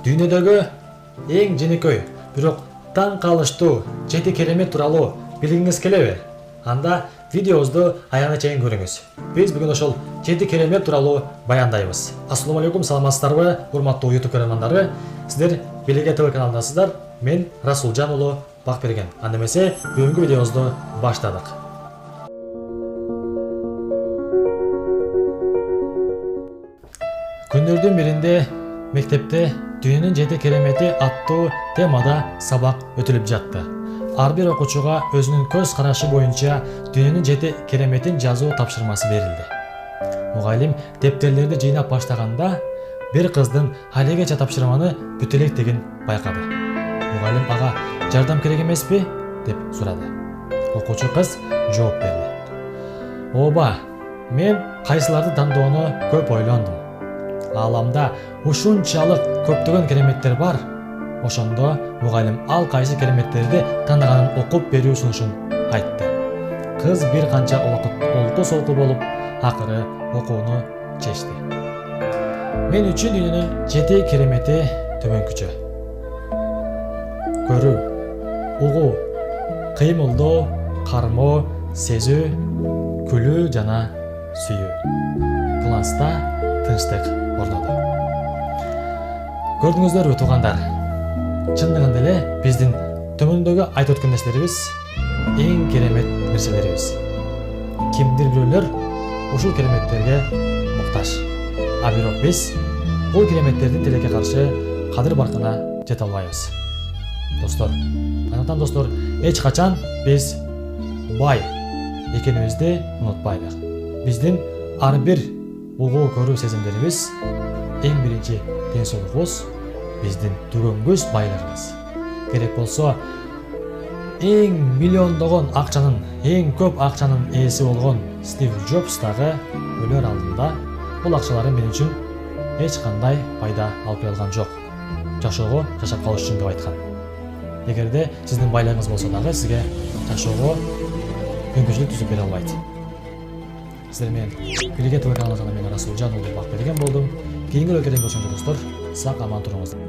Дүйнөдөгү эң жөнөкөй, бирок таң калыштуу 7 керемет тууралуу билгиңиз келеби? Анда видеобузду аягына чейин көрүңүз. Биз бүгүн ошол 7 керемет тууралуу баяндайбыз. Ассалому алейкум, саламатсыздарбы, урматтуу YouTube көрөрмандары? Сиздер Белеге ТВ каналындасыздар. Мен Расулжан уулу Бакберген. Анда эмесе бүгүнкү видеобузду баштадык. Күндөрдүн биринде мектепте Дүйнөнүн 7 керемети аттуу темада сабак өтүлүп жатты. Ар бир окуучуга өзүнүн көз карашы боюнча Дүйнөнүн 7 кереметин жазуу тапшырмасы берилди. Мугалим дептерлерди жыйнап баштаганда бир кыздын алегече тапшырманы бүтө электигин байкады. Мугалим ага жардам керек эмеспи деп сурады. Окуучу кыз жооп берди. Ооба, мен кайсыларды тандоону көп ойлондум. Ааламда ушунчалык көптөгөн кереметтер бар. Ошондо мугалим ал кайсы кереметтерди тандаганын окуп берүү сунушун айтты. Кыз бир канча убакыт олку-солку болуп, акыры окууну чечти. Мен үчүн дүйнөнүн 7 керемети төмөнкүчө. Көрүү, угуу, кыймылдоо, кармоо, сезүү, күлүү жана сүйүү. Класста тынчтык орноду. Көрдүңүздөрбү туугандар? Чындыгында эле биздин төмөндөгү айтып өткөн нерселерибиз эң керемет нерселерибиз. Кимдир бирөөлөр ушул кереметтерге муктаж. А бирок биз бул кереметтердин тилекке каршы кадыр баркына жете албайбыз. Достор, андан достор, эч качан биз бай экенибизди унутпайлык. Биздин ар бир угуу көрүү сезимдерибиз эң биринчи ден соолугубуз, биздин түгөнгүс байлыгыбыз. Керек болсо эң миллиондогон акчанын, эң көп акчанын ээси болгон Стив Джобс дагы өлөр алдында бул акчалары мен үчүн эч кандай пайда алып келе алган жок. Жашоого, жашап калыш үчүн деп айткан. Эгерде сиздин байлыгыңыз болсо дагы сизге жашоого мүмкүнчүлүк түзүп бере албайт. Сиздер менен Белеге ТВ каналында мен Расулжан уулу Бакберген болдум. Кийинки өлкөдөн көрүшкөнчө достор, сак аман туруңуздар.